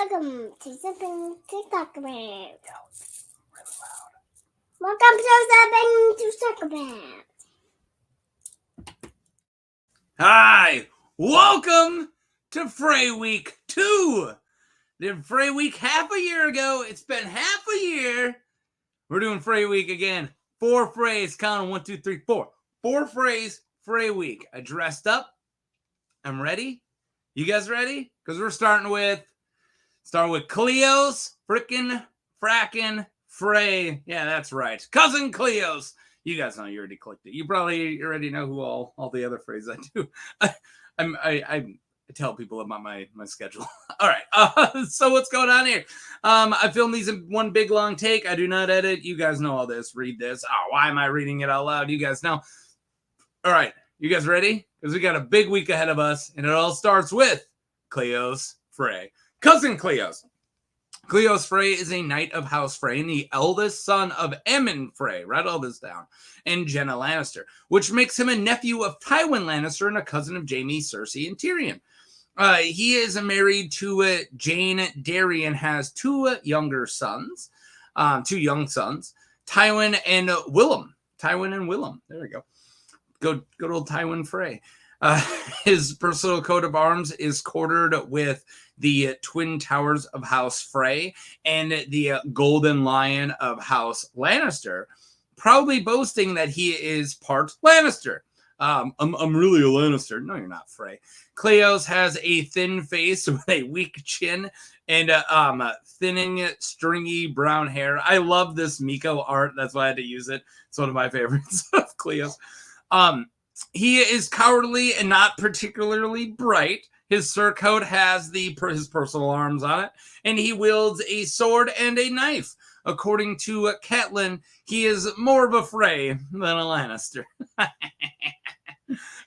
Welcome to something to talk about. Yeah, really loud. Welcome to something to talk about. Hi, welcome to Frey Week 2. Did Frey Week half a year ago. It's been half a year. We're doing Frey Week again. 4 Freys, count them 1, 2, 3, 4. 4 Freys, Frey Week. I dressed up. I'm ready. You guys ready? Because we're starting with Cleos frackin' Frey. Yeah, that's right. Cousin Cleos. You guys know, you already clicked it. You probably already know who all the other Freys I do. I tell people about my schedule. All right. So what's going on here? I filmed these in one big long take. I do not edit. You guys know all this. Read this. Oh, why am I reading it out loud? You guys know. All right. You guys ready? Because we got a big week ahead of us, and it all starts with Cleos Frey. Cousin Cleos. Cleos Frey is a knight of House Frey and the eldest son of Aemon Frey. Write all this down. And Jenna Lannister, which makes him a nephew of Tywin Lannister and a cousin of Jaime, Cersei, and Tyrion. He is married to Jane Darry and has two young sons, Tywin and Willem. There we go. Good old Tywin Frey. His personal coat of arms is quartered with the Twin Towers of House Frey and the Golden Lion of House Lannister, proudly boasting that he is part Lannister. I'm really a Lannister. No, you're not, Frey. Cleos has a thin face with a weak chin and thinning, stringy brown hair. I love this Miko art. That's why I had to use it. It's one of my favorites of Cleos. He is cowardly and not particularly bright. His surcoat has his personal arms on it, and he wields a sword and a knife. According to Catelyn, he is more of a Frey than a Lannister. All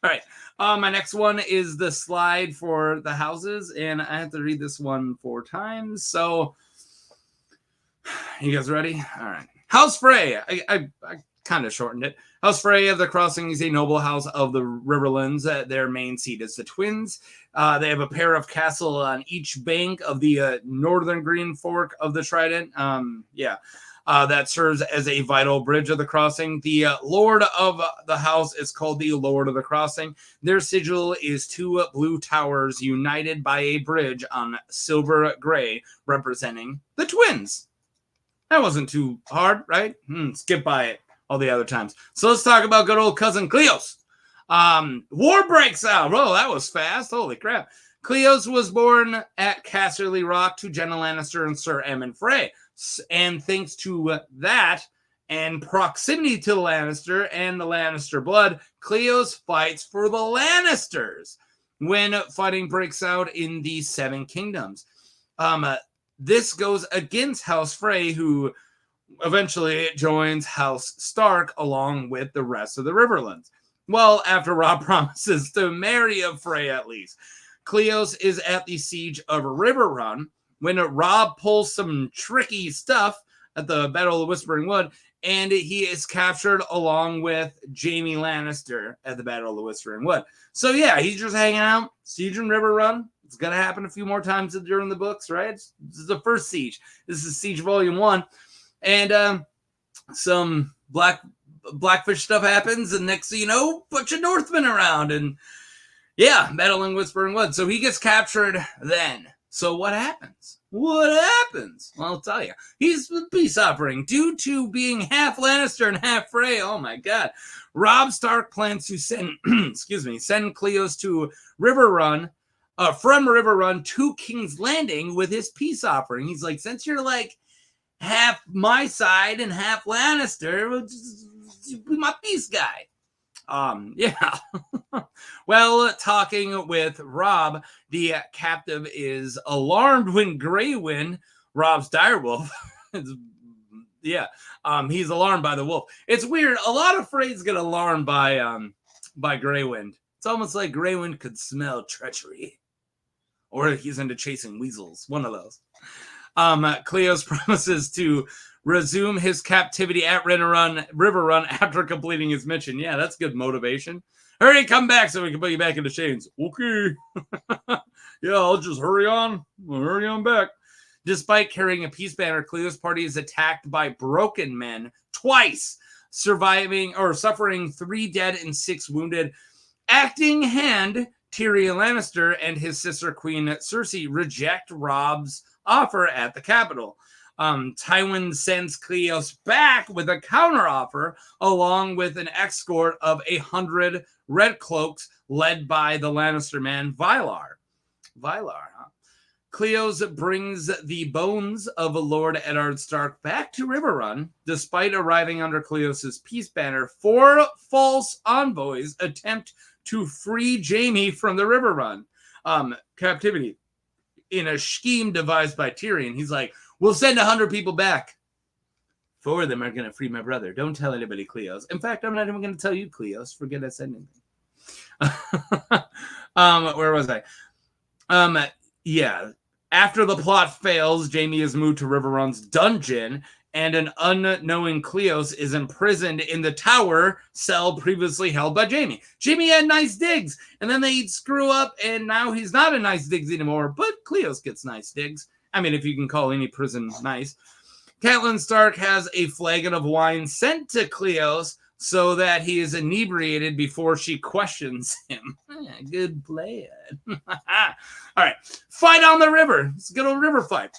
right. My next one is the slide for the houses, and I have to read this one 4 times. So, you guys ready? All right. House Frey. I kind of shortened it. House Frey of the Crossing is a noble house of the Riverlands. Their main seat is the Twins. They have a pair of castles on each bank of the northern Green Fork of the Trident. That serves as a vital bridge of the crossing. The Lord of the house is called the Lord of the Crossing. Their sigil is 2 blue towers united by a bridge on silver gray, representing the Twins. That wasn't too hard, right? Skip by it all the other times. So let's talk about good old cousin Cleos. War breaks out. Oh, that was fast. Holy crap. Cleos was born at Casterly Rock to Jenna Lannister and Sir Aemon Frey. And thanks to that and proximity to the Lannister and the Lannister blood, Cleos fights for the Lannisters when fighting breaks out in the 7 Kingdoms. This goes against House Frey, who eventually joins House Stark along with the rest of the Riverlands. Well, after Robb promises to marry a Frey at least. Cleos is at the siege of Riverrun when Robb pulls some tricky stuff at the Battle of the Whispering Wood, and he is captured along with Jaime Lannister at the Battle of the Whispering Wood. So yeah, he's just hanging out, siege in Riverrun. It's going to happen a few more times during the books, right? This is the first siege. This is Siege Volume 1. And some Blackfish stuff happens, and next thing you know, bunch of Northmen around, and yeah, Battle in Whispering Wood. So he gets captured then. So what happens? Well, I'll tell you. He's a peace offering. Due to being half Lannister and half Frey, oh my god. Robb Stark plans to send Cleos to Riverrun, from Riverrun to King's Landing with his peace offering. He's like, since you're like half my side and half Lannister, just be my peace guy. Well, talking with Robb, the captive is alarmed when Greywind, Robb's direwolf, he's alarmed by the wolf. It's weird. A lot of Freys get alarmed by Greywind. It's almost like Greywind could smell treachery, or he's into chasing weasels. One of those. Cleos promises to resume his captivity at Riverrun after completing his mission. Yeah, that's good motivation. Hurry, come back so we can put you back into chains. Okay. Yeah, I'll just hurry on back. Despite carrying a peace banner, Cleo's party is attacked by broken men twice, suffering 3 dead and 6 wounded. Acting hand Tyrion Lannister and his sister Queen Cersei reject Robb's offer at the capital. Tywin sends Cleos back with a counteroffer, along with an escort of 100 red cloaks led by the Lannister man Vylar. Cleos brings the bones of Lord Eddard Stark back to Riverrun. Despite arriving under Cleos' peace banner, 4 false envoys attempt to free Jaime from the Riverrun captivity in a scheme devised by Tyrion. He's like, we'll send 100 people back. 4 of them are going to free my brother. Don't tell anybody, Cleos. In fact, I'm not even going to tell you, Cleos. Forget I said anything. Where was I? Yeah. After the plot fails, Jaime is moved to Riverrun's dungeon, and an unknowing Cleos is imprisoned in the tower cell previously held by Jaime. Jaime had nice digs, and then they screw up, and now he's not a nice digs anymore, but Cleos gets nice digs. I mean, if you can call any prison nice. Catelyn Stark has a flagon of wine sent to Cleos so that he is inebriated before she questions him. Good plan. All right. Fight on the river. It's a good old river fight.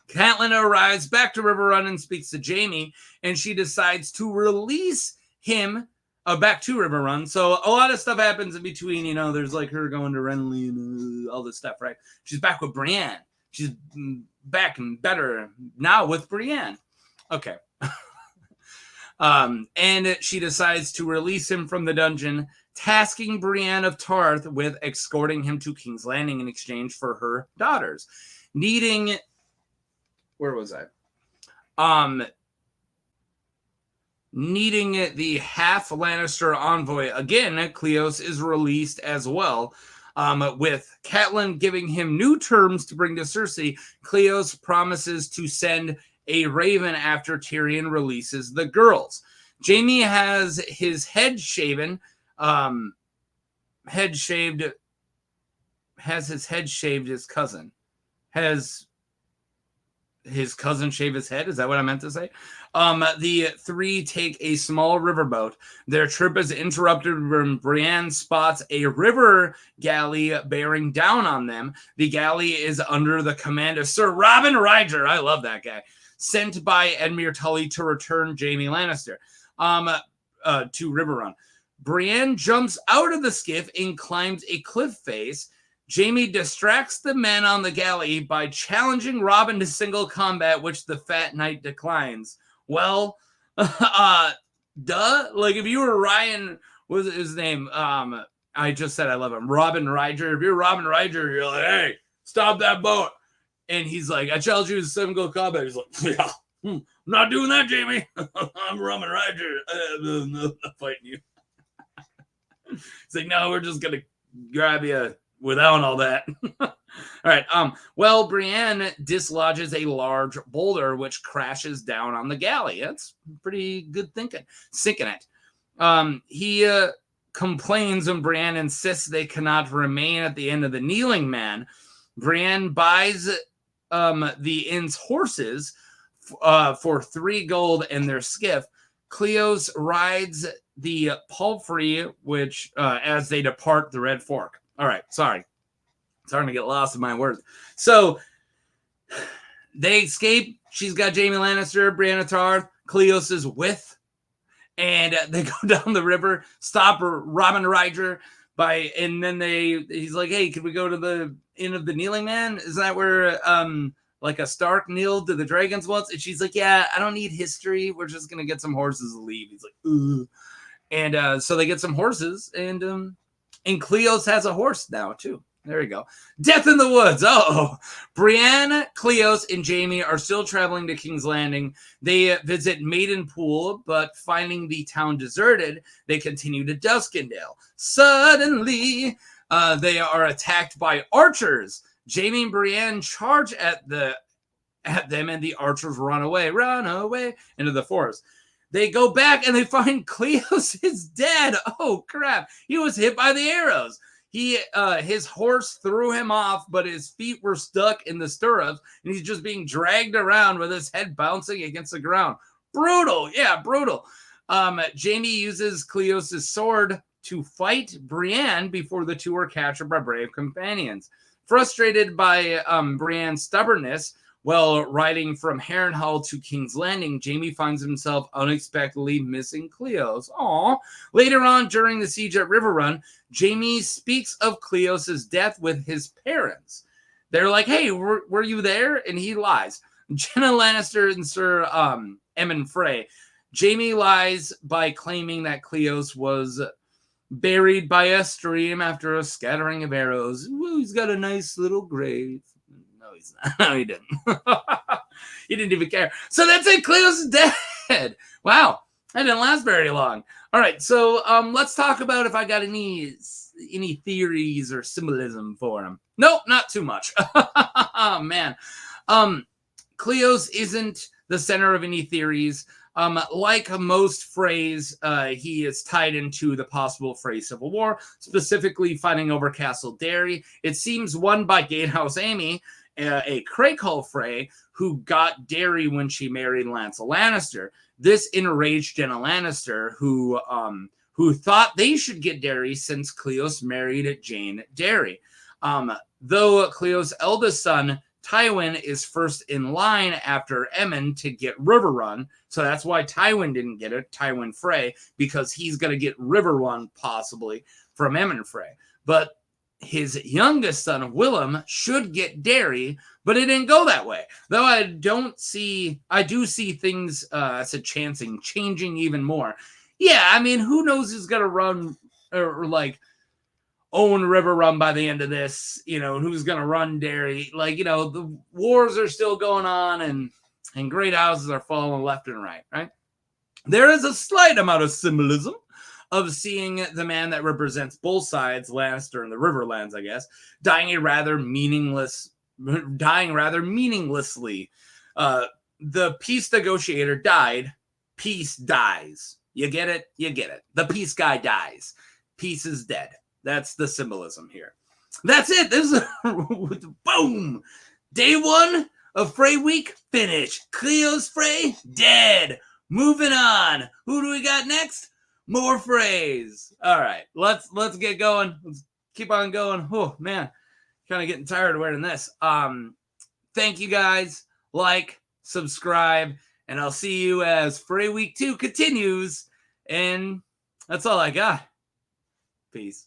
Catelyn arrives back to Riverrun and speaks to Jaime, and she decides to release him back to Riverrun. So a lot of stuff happens in between. You know, there's like her going to Renly and all this stuff, right? She's back with Brienne. She's back and better now with Brienne. Okay. And she decides to release him from the dungeon, tasking Brienne of Tarth with escorting him to King's Landing in exchange for her daughters. Needing the half Lannister envoy again, Cleos is released as well. With Catelyn giving him new terms to bring to Cersei, Cleos promises to send a raven after Tyrion releases the girls. Jaime has his head shaven, his cousin. Has his cousin shave his head? Is that what I meant to say? The 3 take a small riverboat. Their trip is interrupted when Brienne spots a river galley bearing down on them. The galley is under the command of Sir Robin Ryger. I love that guy. Sent by Edmure Tully to return Jaime Lannister to Riverrun. Brienne jumps out of the skiff and climbs a cliff face. Jaime distracts the men on the galley by challenging Robin to single combat, which the fat knight declines. Well, duh. Like, if you were Ryan, what was his name? I just said I love him. Robin Ryger. If you're Robin Ryger, you're like, hey, stop that boat. And he's like, I challenge you to single combat. He's like, yeah, I'm not doing that, Jaime. I'm Robin Ryger. I'm not fighting you. He's like, no, we're just going to grab you without all that. All right. Well, Brienne dislodges a large boulder, which crashes down on the galley. That's pretty good thinking. Sinking it. He complains when Brienne insists they cannot remain at the end of the Kneeling Man. Brienne buys the inn's horses for 3 gold and their skiff. Cleos rides the palfrey, which as they depart the Red Fork. All right, sorry. Starting to get lost in my words. So they escape. She's got Jaime Lannister, Brienne of Tarth, Cleos is with, and they go down the river, stop Robin Ryger and then he's like, hey, could we go to the Inn of the Kneeling Man? Is that where like a Stark kneeled to the dragons once? And she's like, yeah, I don't need history. We're just gonna get some horses to leave. He's like, ooh. And so they get some horses, and Cleos has a horse now too. There you go. Death in the woods. Oh, Brienne, Cleos, and Jaime are still traveling to King's Landing. They visit Maidenpool, but finding the town deserted, they continue to Duskendale. Suddenly, they are attacked by archers. Jaime and Brienne charge at them, and the archers run away into the forest. They go back and they find Cleos is dead. Oh, crap. He was hit by the arrows. His horse threw him off, but his feet were stuck in the stirrups, and he's just being dragged around with his head bouncing against the ground. Brutal, yeah, brutal. Jaime uses Cleos' sword to fight Brienne before the two are captured by brave companions. Frustrated by Brienne's stubbornness, while riding from Harrenhal to King's Landing, Jaime finds himself unexpectedly missing Cleos. Aww. Later on, during the siege at Riverrun, Jaime speaks of Cleos' death with his parents. They're like, hey, were you there? And he lies. Jenna Lannister and Sir Emmon Frey. Jaime lies by claiming that Cleos was buried by a stream after a scattering of arrows. Ooh, he's got a nice little grave. No, he's not. No, he didn't. He didn't even care. So that's it. Cleos is dead. Wow. That didn't last very long. All right. So let's talk about if I got any theories or symbolism for him. Nope, not too much. Oh, man. Cleos isn't the center of any theories. Like most Freys, he is tied into the possible Frey Civil War, specifically fighting over Castle Derry. It seems won by Gatehouse Amy, a Craighull Frey, who got Derry when she married Lancel Lannister. This enraged Jenna Lannister, who thought they should get Derry since Cleos married Jane Derry. Though Cleos' eldest son, Tywin, is first in line after Emmon to get Riverrun. So that's why Tywin didn't get it, Tywin Frey, because he's going to get Riverrun possibly from Emmon Frey. But his youngest son, Willem, should get Derry, but it didn't go that way. Though I do see things, I said changing even more. Yeah, I mean, who knows who's going to run or like own Riverrun by the end of this, who's going to run Derry. Like, the wars are still going on and great houses are falling left and right, right? There is a slight amount of symbolism of seeing the man that represents both sides, Lannister and the Riverlands, I guess, dying rather meaninglessly. The peace negotiator died. Peace dies. You get it? You get it. The peace guy dies. Peace is dead. That's the symbolism here. That's it. This is boom. Day 1 of Frey Week finished. Cleos Frey dead. Moving on. Who do we got next? More Freys. All right. Let's get going. Let's keep on going. Oh man, kind of getting tired of wearing this. Thank you guys. Like, subscribe, and I'll see you as Frey Week 2 continues. And that's all I got. Peace.